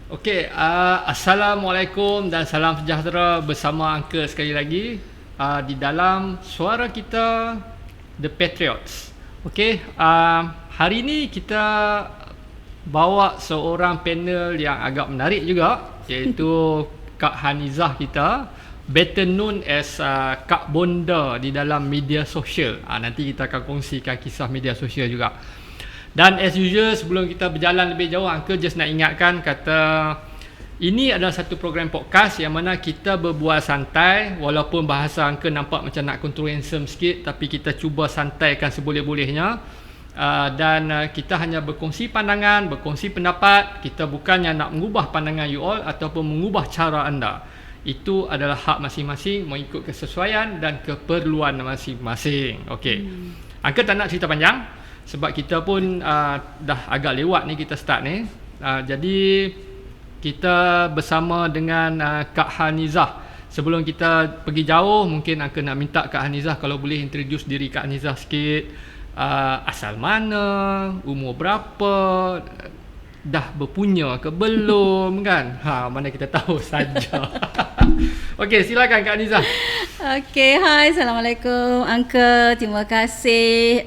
Okey, Assalamualaikum dan salam sejahtera bersama Angka sekali lagi di dalam suara kita The Patriots. Okey, hari ini kita bawa seorang panel yang agak menarik juga, iaitu Kak Hanizah kita, better known as Kak Bonda di dalam media sosial. Nanti kita akan kongsikan kisah media sosial juga. Dan as usual, sebelum kita berjalan lebih jauh, Uncle just nak ingatkan kata ini adalah satu program podcast yang mana kita berbual santai, walaupun bahasa Uncle nampak macam nak control handsome sikit, tapi kita cuba santaikan seboleh-bolehnya. Dan kita hanya berkongsi pandangan, berkongsi pendapat. Kita bukannya nak mengubah pandangan you all ataupun mengubah cara anda. Itu adalah hak masing-masing mengikut kesesuaian dan keperluan masing-masing. Okey. Uncle tak nak cerita panjang sebab kita pun dah agak lewat ni kita start ni. Jadi kita bersama dengan Kak Hanizah. Sebelum kita pergi jauh, mungkin Uncle nak minta Kak Hanizah kalau boleh introduce diri Kak Hanizah sikit. Asal mana, umur berapa, dah berpunya ke belum kan? Mana kita tahu saja. Okey, silakan Kak Hanizah. Okey, hai, Assalamualaikum Uncle. Terima kasih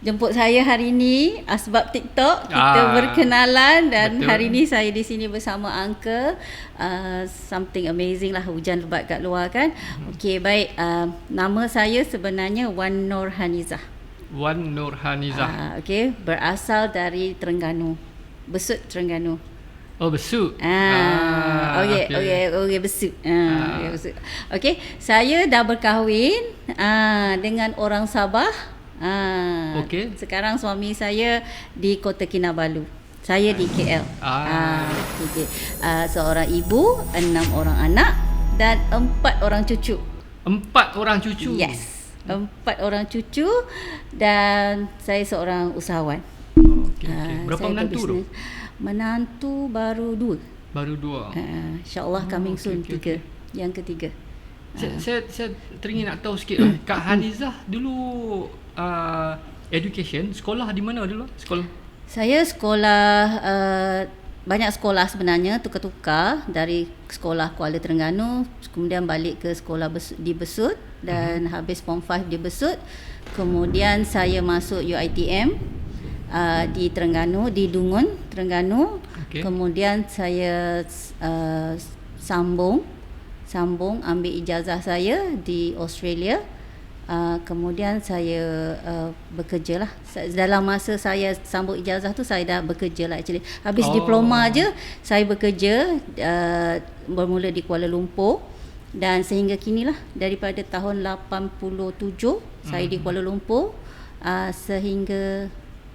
jemput saya hari ini sebab TikTok kita berkenalan dan betul. Hari ini saya di sini bersama Uncle. Something amazing lah, hujan lebat kat luar kan. Okey, baik. Nama saya sebenarnya Wan Nur Hanizah. Wan Nur Hanizah. Okey, berasal dari Terengganu. Besut, Terengganu. Oh, Besut. Okey, Besut. Okey, saya dah berkahwin dengan orang Sabah. Okey. Sekarang suami saya di Kota Kinabalu. Saya di KL. Okay. Seorang ibu, 6 orang anak dan 4 orang cucu. 4 orang cucu? Yes. 4 orang cucu dan saya seorang usahawan. Okay. Berapa menantu tu? Menantu baru 2. Baru 2. InsyaAllah coming soon, 3. Yang ketiga. Saya teringin nak tahu sikit lah. Kak Hanizah dulu education, sekolah di mana dulu? Saya sekolah banyak sekolah sebenarnya, tukar-tukar dari sekolah Kuala Terengganu, kemudian balik ke sekolah di Besut dan habis Form 5 di Besut. Kemudian saya masuk UiTM di Terengganu, di Dungun, Terengganu. Okay. Kemudian saya sambung ambil ijazah saya di Australia. Kemudian saya bekerja lah. Dalam masa saya sambung ijazah tu saya dah bekerja lah actually. Habis diploma je saya bekerja, bermula di Kuala Lumpur dan sehingga kini lah, daripada tahun 87 saya di Kuala Lumpur sehingga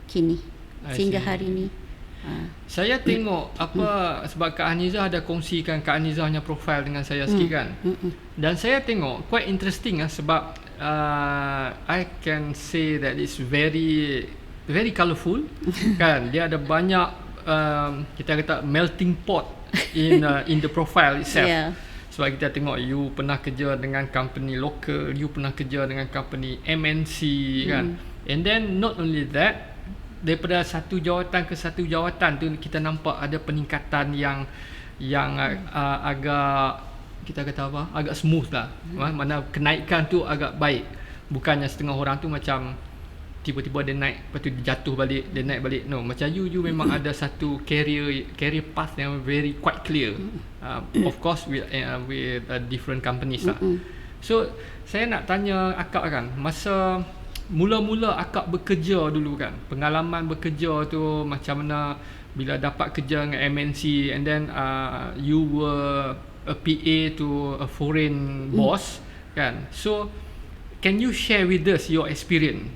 kini, sehingga hari ini. Saya tengok sebab Kak Hanizah ada kongsikan Kak Hanizahnya profil dengan saya sikit kan. Dan saya tengok quite interesting lah sebab I can say that it's very very colourful kan. Dia ada banyak kita kata melting pot in the profile itself. Yeah. Sebab kita tengok you pernah kerja dengan company local, you pernah kerja dengan company MNC kan. And then not only that, daripada satu jawatan ke satu jawatan tu kita nampak ada peningkatan yang agak, kita kata apa, agak smooth lah. Mana kenaikan tu agak baik. Bukannya setengah orang tu macam tiba-tiba dia naik, lepas tu dia jatuh balik, dia naik balik. No, macam you memang ada satu career path yang very quite clear. Of course with different companies lah. So saya nak tanya akak kan, masa mula-mula akak bekerja dulu kan, pengalaman bekerja tu macam mana bila dapat kerja dengan MNC and then you were a PA to a foreign boss kan. So can you share with us your experience?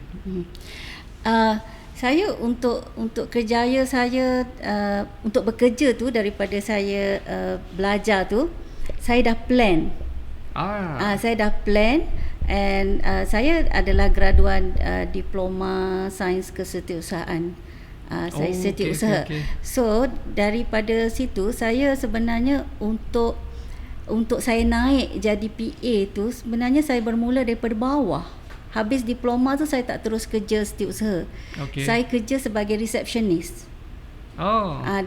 Saya untuk kerjaya saya untuk bekerja tu, daripada saya belajar tu saya dah plan. Saya dah plan. And saya adalah graduan diploma sains kesetiausahaan. Saya setiausaha. Okay. So daripada situ saya sebenarnya untuk saya naik jadi PA tu, sebenarnya saya bermula daripada bawah. Habis diploma tu saya tak terus kerja setiausaha. Okay. Saya kerja sebagai receptionist.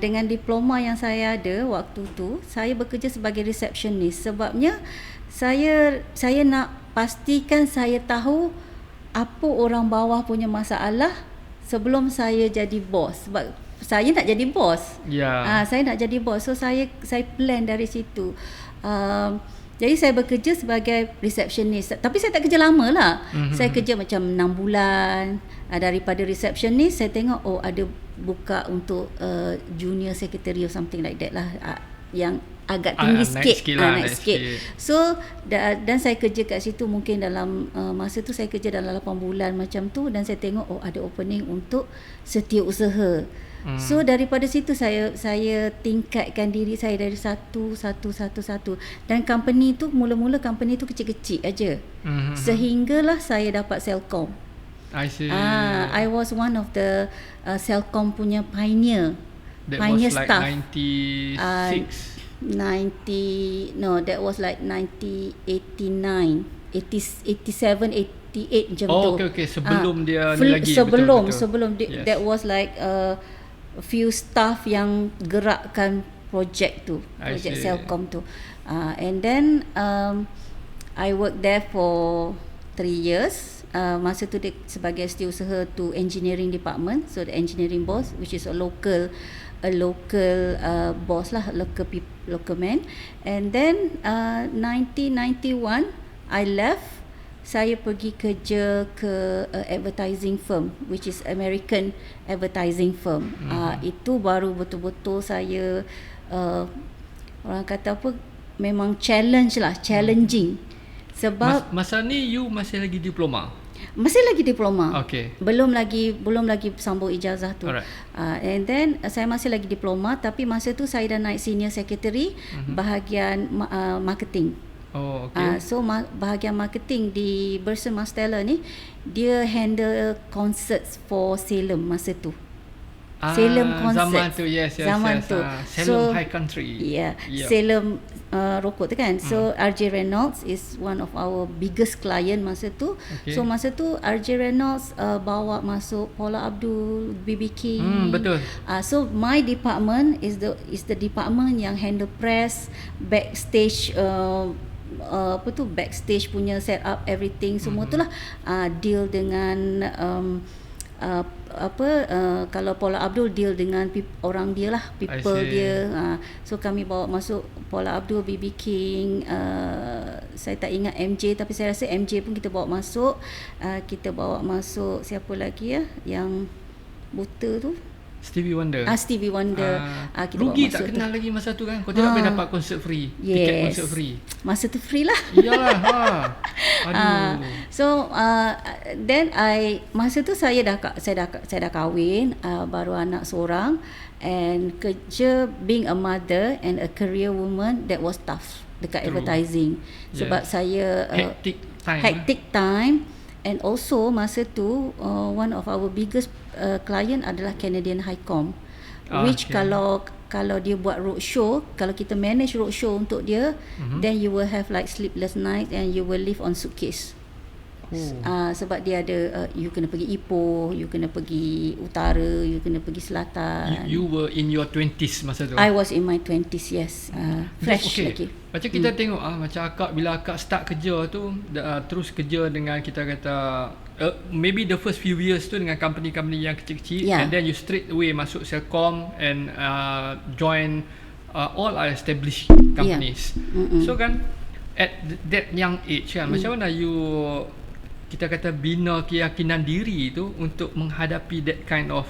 Dengan diploma yang saya ada waktu tu, saya bekerja sebagai receptionist. Sebabnya saya nak pastikan saya tahu apa orang bawah punya masalah sebelum saya jadi bos. Sebab saya nak jadi bos. Saya nak jadi bos. So saya plan dari situ. Jadi saya bekerja sebagai receptionist. Tapi saya tak kerja lama lah. Saya kerja macam 6 bulan. Daripada receptionist saya tengok ada buka untuk junior secretary or something like that lah, yang agak tinggi sikit, naik sikit. So dan saya kerja kat situ mungkin dalam masa tu saya kerja dalam 8 bulan macam tu, dan saya tengok ada opening untuk setiausaha. So daripada situ saya tingkatkan diri saya dari satu. Dan company tu mula-mula company tu kecil-kecil aja. Sehinggalah saya dapat Celcom. I see. I was one of the Celcom punya pioneer. That pioneer was like staff. 96. That was like 1989, 87, 88 macam tu. Okay. Sebelum dia ni lagi. Sebelum Yes. that was like a few staff yang gerakkan projek Celcom tu. And then I worked there for 3 years. Masa tu dia sebagai setiausaha to engineering department, so the engineering boss, which is a local boss lah, local man. And then 1991 I left. Saya pergi kerja ke advertising firm, which is American advertising firm. Itu baru betul-betul saya orang kata apa, memang challenging. Sebab masa ni you masih lagi diploma? Masih lagi diploma. Okay. Belum lagi sambung ijazah tu. Alright. And then saya masih lagi diploma, tapi masa tu saya dah naik senior secretary bahagian marketing. Okay. So bahagian marketing di Burson Marsteller ni, dia handle concerts for Salem masa tu. Salem concert. Zaman tu, yes. Salem High Country. Yeah. Salem rokok tu kan. So RJ Reynolds is one of our biggest client masa tu. Okay. So masa tu RJ Reynolds bawa masuk Paula Abdul, BB King. Betul. So my department is the department yang handle press, backstage, backstage punya set up everything semua tu lah. Deal dengan kalau Paula Abdul deal dengan orang dia lah, people dia. So kami bawa masuk Paula Abdul, BB King, saya tak ingat MJ, tapi saya rasa MJ pun kita bawa masuk. Kita bawa masuk siapa lagi yang buta tu, Stevie Wonder. Stevie Wonder. Kita rugi tak kenal lagi masa tu kan. Kau tidak boleh dapat konsert free. Yes. Tiket konsert free. Masa tu free lah. Iyalah. Aduh. So then masa tu saya dah kahwin, baru anak seorang, and kerja being a mother and a career woman, that was tough dekat advertising. Sebab saya hectic time. And also masa tu one of our biggest client adalah Canadian Highcom, which kalau dia buat roadshow, kalau kita manage roadshow untuk dia, then you will have like sleepless night and you will live on suitcase. Sebab dia ada you kena pergi Ipoh, you kena pergi utara, you kena pergi selatan. You were in your 20s masa tu? I was in my 20s, yes. Fresh lagi. Macam kita tengok macam akak, bila akak start kerja tu, terus kerja dengan kita kata maybe the first few years tu dengan company-company yang kecil-kecil, and then you straight away masuk Celcom and join all our established companies. So kan at that young age kan, macam mana you kita kata bina keyakinan diri tu untuk menghadapi that kind of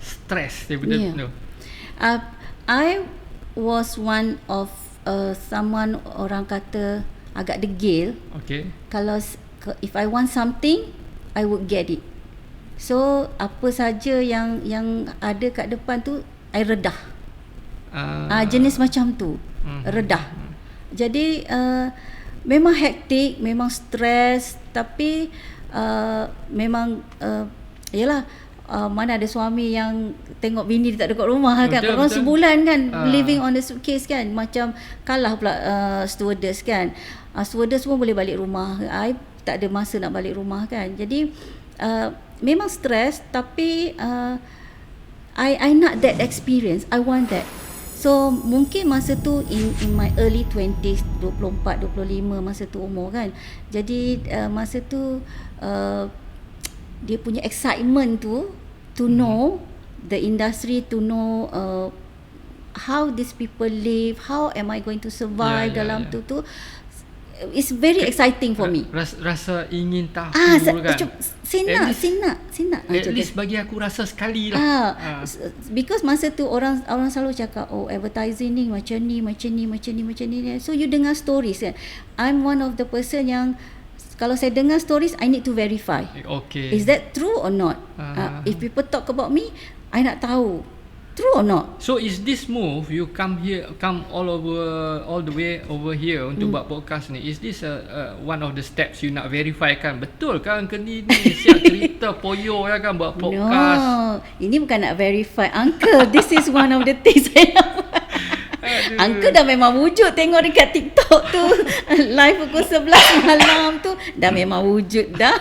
stress daripada tu? I was one of someone orang kata agak degil. Okay. Kalau if I want something, I would get it. So apa saja yang ada kat depan tu, I redah. Jenis macam tu, redah. Jadi memang hektik, memang stres, tapi memang yalah, mana ada suami yang tengok bini dia tak ada kat rumah kan. Orang sebulan kan living on the suitcase kan. Macam kalah pula stewardess kan. Stewardess pun boleh balik rumah, I tak ada masa nak balik rumah kan. Jadi memang stres, tapi I not that experience. I want that. So mungkin masa tu in my early 20s, 24, 25 masa tu umur kan. Jadi masa tu dia punya excitement tu to know the industry, to know how these people live, how am I going to survive dalam tu it's very exciting for me. Rasa ingin tahu kan. Saya nak. At least bagi aku rasa sekali lah. Because masa tu orang selalu cakap, oh advertising ni macam ni. So you dengar stories kan. I'm one of the person yang kalau saya dengar stories, I need to verify. Okay. Is that true or not? If people talk about me, I nak tahu true or not. So is this move you come all the way over here untuk buat podcast ni, is this one of the steps you nak verify kan betul kan ke ni siap cerita poyo ya kan buat podcast? No, ini bukan nak verify uncle. This is one of the things saya nak buat. Uncle dah memang wujud tengok dekat TikTok tu live pukul 11 malam tu dah memang wujud dah.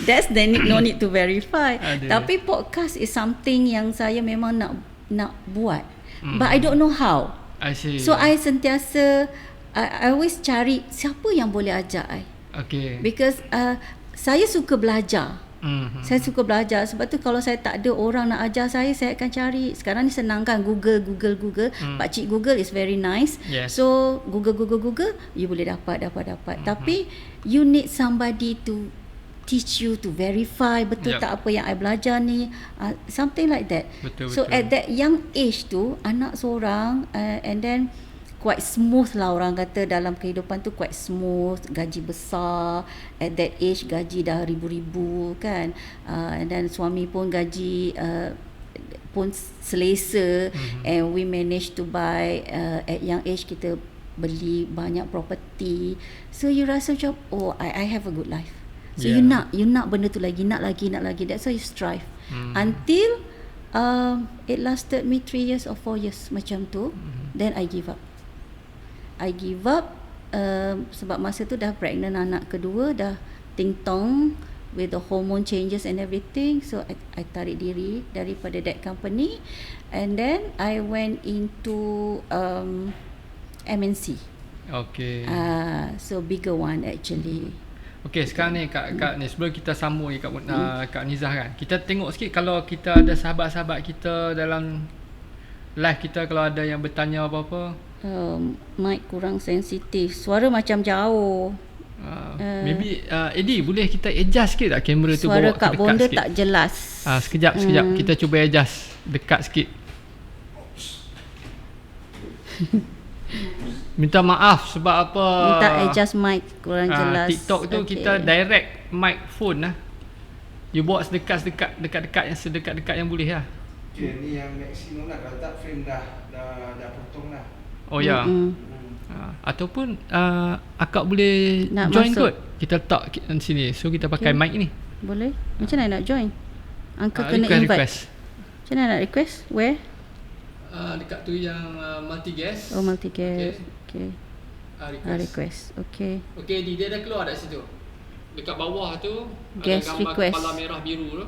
That's the no need to verify. Tapi podcast is something yang saya memang nak buat. But I don't know how. I see. So I sentiasa I always cari siapa yang boleh ajar I. Okay. Because saya suka belajar. Saya suka belajar. Sebab tu kalau saya tak ada orang nak ajar saya akan cari. Sekarang ni senang kan, Google. Pakcik Google is very nice. Yes. So Google you boleh dapat. Tapi you need somebody to teach you, to verify betul tak apa yang I belajar ni, something like that. So at that young age tu, anak seorang, and then quite smooth lah orang kata dalam kehidupan tu, quite smooth, gaji besar at that age, gaji dah ribu-ribu kan, and then suami pun gaji pun selesa, and we managed to buy at young age, kita beli banyak property. So you rasa macam I have a good life. So you nak benda tu lagi, nak lagi. That's why you strive until it lasted me 3 years or 4 years macam tu. Then I give up sebab masa tu dah pregnant anak kedua, dah ting tong with the hormone changes and everything. So I tarik diri daripada that company, and then I went into MNC. Okay. So bigger one actually. Okay, sekarang ni Kak ni sebelum kita sambung Kak Nizah kan, kita tengok sikit kalau kita ada sahabat-sahabat kita dalam live kita, kalau ada yang bertanya apa-apa. Mic kurang sensitif, suara macam jauh. Maybe Eddie, boleh kita adjust sikit tak kamera tu, suara bawa Kak dekat Bonda sikit? Tak jelas. Sekejap kita cuba adjust dekat sikit. Minta maaf sebab apa, minta adjust mic kurang jelas. TikTok tu kita direct mic phone lah. You bawa dekat-dekat yang sedekat-dekat yang boleh lah. Okay, ni yang maksimum lah. Kalau tak frame dah potong lah. Oh ya. Ataupun akak boleh nak join kot. Kita letak di sini. So kita pakai mic ni. Boleh. Macam mana nak join? Uncle kena invite. Request. Macam mana nak request? Where? Dekat tu yang multi guest. Oh, multi guest. Okay. Request. Okay. Okay, dia dah keluar dari situ. Dekat bawah tu guest ada gambar request. kepala merah biru tu.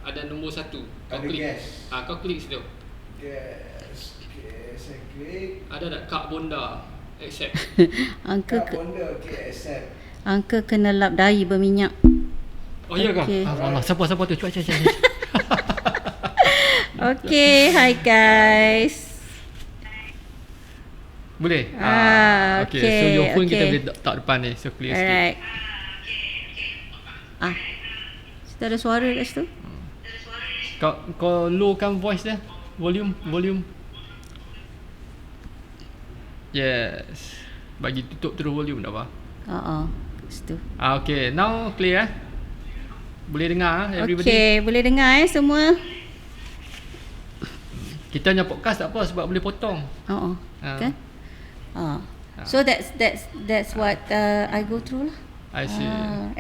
Ada nombor 1. Kau klik. Kau klik situ. Guest. Saya klik. Ada tak Kak Bonda accept? Kak Bonda accept. Uncle kena lap dahi berminyak. Oh ya ke? Allah, siapa tu? Cuba. Okay, hi guys. Boleh? Okay. So your phone kita boleh letak depan ni. So clear sikit. Kita ada suara kat situ. Kau lowkan voice dia. Volume. Yes. Bagi tutup terus volume dah apa? Situ. Okay, now clear. Boleh dengar everybody? Okay, boleh dengar semua. Kita punya podcast tak apa sebab boleh potong. Kan? So that's what I go through lah. I see.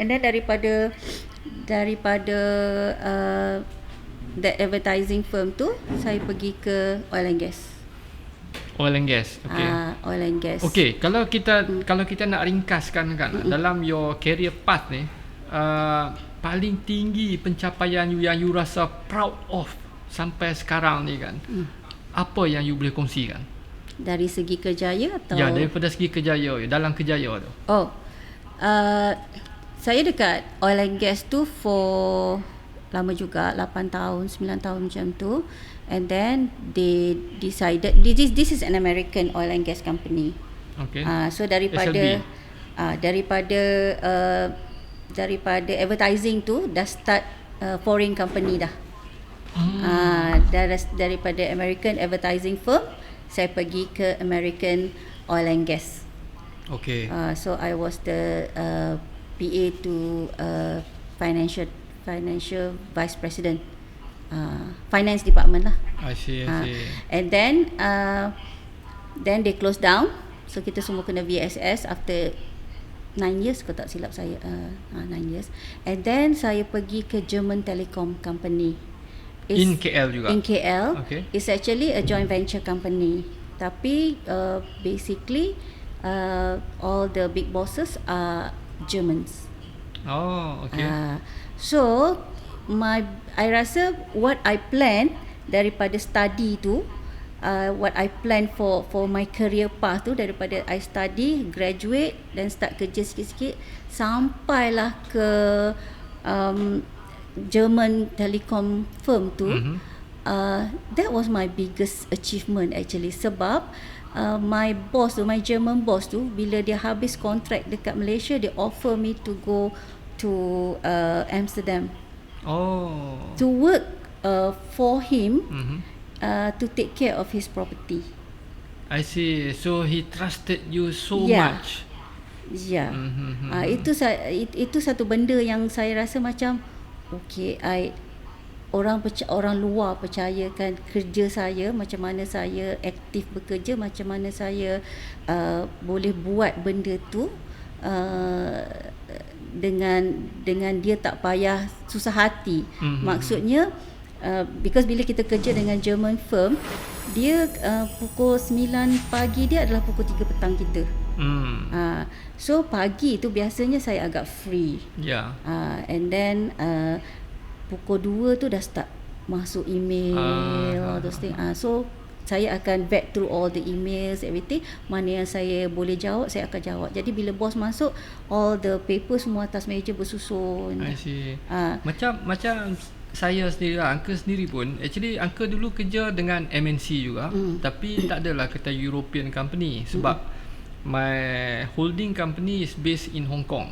And then daripada that advertising firm tu, saya pergi ke oil and gas. Oil and gas. Okay. Oil and gas. Okay, kalau kita nak ringkaskan kan dalam your career path ni, paling tinggi pencapaian you yang you rasa proud of sampai sekarang ni kan, apa yang you boleh kongsikan? Dari segi kerjaya atau? Ya, daripada segi kerjaya, dalam kerjaya tu. Oh, saya dekat oil and gas tu for lama juga, 8 tahun, 9 tahun macam tu. And then they decided, this is an American oil and gas company. Okay. So daripada daripada advertising tu dah start foreign company dah. Daripada American advertising firm, saya pergi ke American oil and gas. Okay. So I was the PA to financial vice president, finance department lah. I see. And then they closed down. So kita semua kena VSS after 9 years, kalau tak silap saya, 9 years. And then saya pergi ke German Telecom Company. In KL juga? In KL. Okay. It's actually a joint venture company. Tapi basically all the big bosses are Germans. Oh, okay. So I rasa what I plan daripada study tu, what I plan for my career path tu, daripada I study, graduate dan start kerja sikit-sikit sampailah ke German telecom firm tu. That was my biggest achievement actually, sebab my German boss tu, bila dia habis kontrak dekat Malaysia, dia offer me to go to Amsterdam. To work for him, to take care of his property. I see. So he trusted you so much. Ya. Itu satu benda yang saya rasa macam okay, orang luar percayakan kerja saya, macam mana saya aktif bekerja, macam mana saya boleh buat benda tu dengan dia tak payah susah hati. Maksudnya because bila kita kerja dengan German firm, dia pukul 9 pagi dia adalah pukul 3 petang kita. So pagi tu biasanya saya agak free. And then pukul 2 tu dah start masuk email, all those things. So saya akan vet through all the emails, everything. Mana yang saya boleh jawab, saya akan jawab. Jadi bila bos masuk, all the paper semua atas meja bersusun. I see. Macam saya sendiri lah, Uncle sendiri pun, actually Uncle dulu kerja dengan MNC juga, tapi tak adalah kata European company, sebab my holding company is based in Hong Kong.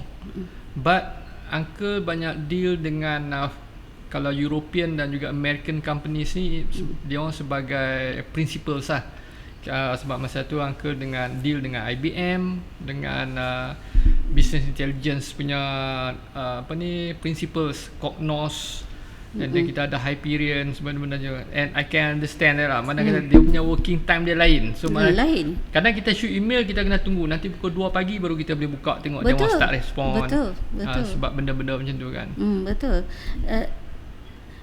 But Uncle banyak deal dengan kalau European dan juga American companies ni, dia orang sebagai principals lah. Sebab masa tu Uncle deal dengan IBM, dengan business intelligence punya principals, Cognos. Dan kita ada Hyperion, benda-benda je. And I can understand lah, mana kata dia punya working time dia lain. So lain. Kadang kita shoot email, kita kena tunggu nanti pukul 2 pagi baru kita boleh buka tengok dia orang start respond. Betul. Sebab benda-benda macam tu kan. Betul.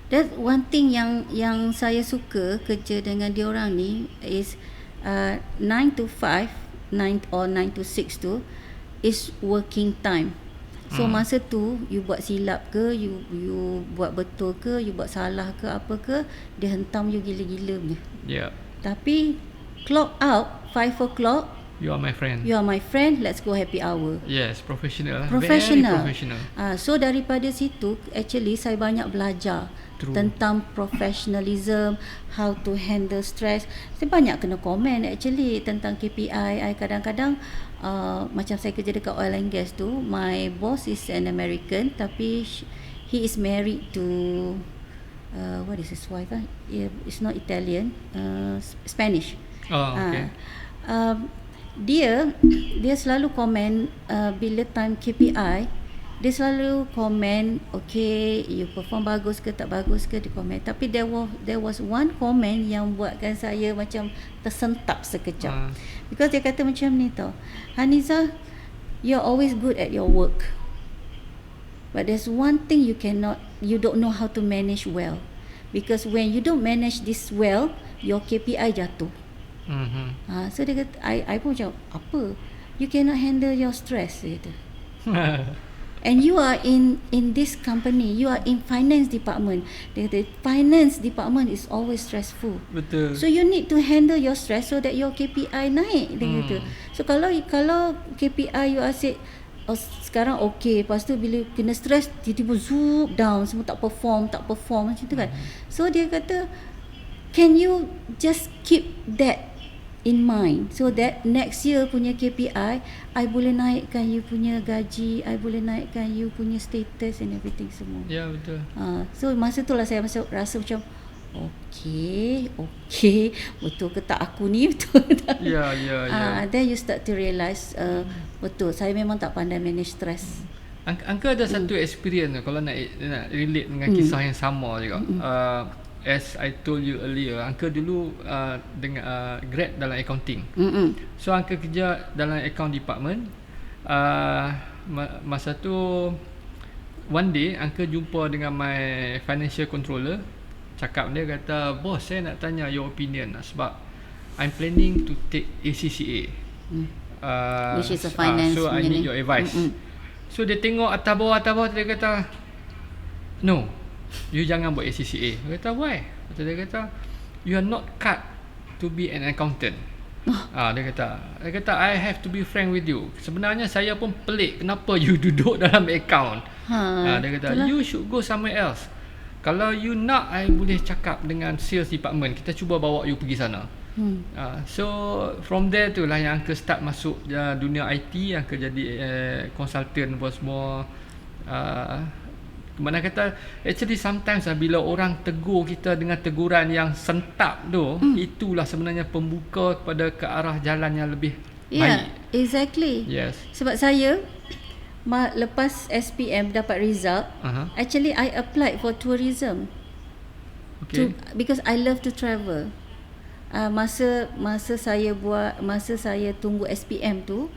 That's one thing yang saya suka kerja dengan diorang ni is 9 to 5, 9 or 9 to 6 tu is working time. So masa tu you buat silap ke, you buat betul ke, you buat salah ke, apa ke, dia hentam you gila-gila punya. Tapi clock out 5 o'clock, you are my friend. You are my friend, let's go happy hour. Yes, professional. Very professional. So daripada situ actually saya banyak belajar tentang professionalism, how to handle stress. Saya banyak kena komen actually tentang KPI. Kadang-kadang macam saya kerja dekat oil and gas tu, my boss is an American, tapi he is married to what is his wife? It's not Italian, Spanish. Okay. Dia selalu komen bila time KPI, dia selalu komen, okay, you perform bagus ke tak bagus ke, dia komen. Tapi there was one comment yang buatkan saya macam tersentap sekejap. Because dia kata macam ni tau, Haniza, you're always good at your work, but there's one thing you don't know how to manage well. Because when you don't manage this well, your KPI jatuh. So dia kata, I pun macam, apa? You cannot handle your stress, dia kata. And you are in this company, you are in finance department. The finance department is always stressful. Betul. So you need to handle your stress so that your KPI naik, dia kata. So kalau KPI you asyik sekarang okay, lepas tu bila kena stress tiba-tiba zoom down, semua tak perform macam tu kan. So dia kata, can you just keep that in mind so that next year punya KPI I boleh naikkan you punya gaji, I boleh naikkan you punya status and everything semua. Ya, betul. So masa tu lah saya rasa macam okay, betul ke tak aku ni, betul ke tak? Ya. Then you start to realise betul, saya memang tak pandai manage stress. Angka ada satu experience kalau nak relate dengan kisah yang sama juga. As I told you earlier, Angka dulu dengan grad dalam accounting. So Angka kerja dalam account department. Masa tu one day Angka jumpa dengan my financial controller. Cakap dia kata, "Bos, saya nak tanya your opinion sebab I'm planning to take ACCA. Which is a finance. So I need your advice." So dia tengok atas bawah dia kata, "No, you jangan buat ACCA." Dia kata, "Why?" Dia kata, "You are not cut to be an accountant." Dia kata, "I have to be frank with you. Sebenarnya saya pun pelik kenapa you duduk dalam account." Dia kata, itulah. "You should go somewhere else. Kalau you nak, I boleh cakap dengan sales department. Kita cuba bawa you pergi sana." So from there tu lah yang Angka start masuk dunia IT. Angka jadi consultant buat semua. Mana kata actually sometimes bila orang tegur kita dengan teguran yang sentap tu, itulah sebenarnya pembuka kepada ke arah jalan yang lebih baik. Exactly. Yes. Sebab saya lepas SPM dapat result, actually I applied for tourism. Okay. Because I love to travel. Masa saya tunggu SPM tu,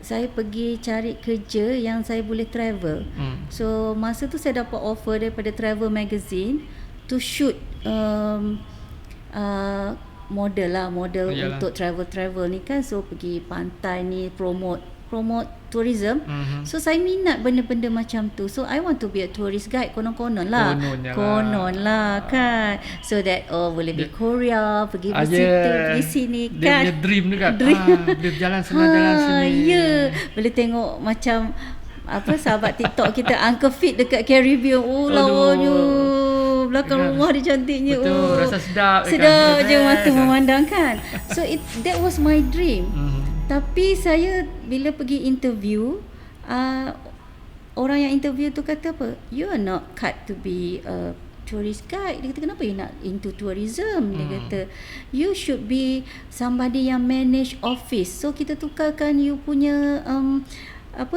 saya pergi cari kerja yang saya boleh travel. So masa tu saya dapat offer daripada travel magazine to shoot model untuk travel ni kan. So pergi pantai ni, promote tourism. So saya minat benda-benda macam tu. So I want to be a tourist guide. Konon lah kan. So that boleh pergi Korea, pergi visitor, pergi sini kan. Dia punya dream tu kan. Boleh jalan sana jalan sini. Boleh tengok macam sahabat TikTok kita Uncle Fit dekat Caribbean. Lawanya belakang rumah dia cantiknya. Betul, rasa sedap je mata memandang kan. So that was my dream. Tapi saya bila pergi interview, orang yang interview tu kata apa? You are not cut to be a tourist guide. Dia kata, kenapa you nak into tourism? Dia kata, you should be somebody yang manage office. So kita tukarkan you punya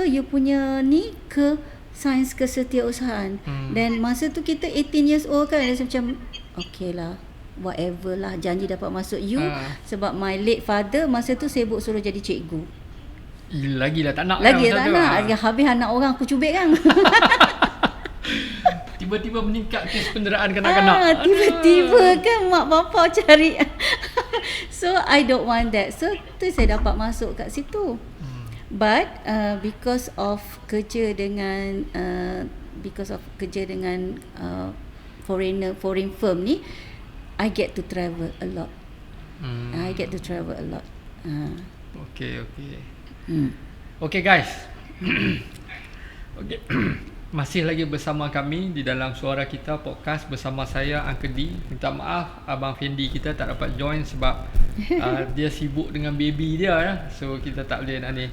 you punya ni ke sains kesetiausahaan. Dan masa tu kita 18 years old kan, rasa macam okay lah, whatever lah, janji dapat masuk you. Sebab my late father masa tu sibuk suruh jadi cikgu. Lagilah tak nak. Habis anak orang aku cubit kan. Tiba-tiba meningkat kes penderaan kanak-kanak. Tiba-tiba kan mak bapak cari. So I don't want that. So tu saya dapat masuk kat situ. But because of kerja dengan foreign firm ni, I get to travel a lot. Okay. Okay guys. Okay. Masih lagi bersama kami di dalam Suara Kita Podcast bersama saya Uncle D. Minta maaf Abang Fendi kita tak dapat join sebab dia sibuk dengan baby dia. So kita tak boleh nak ni.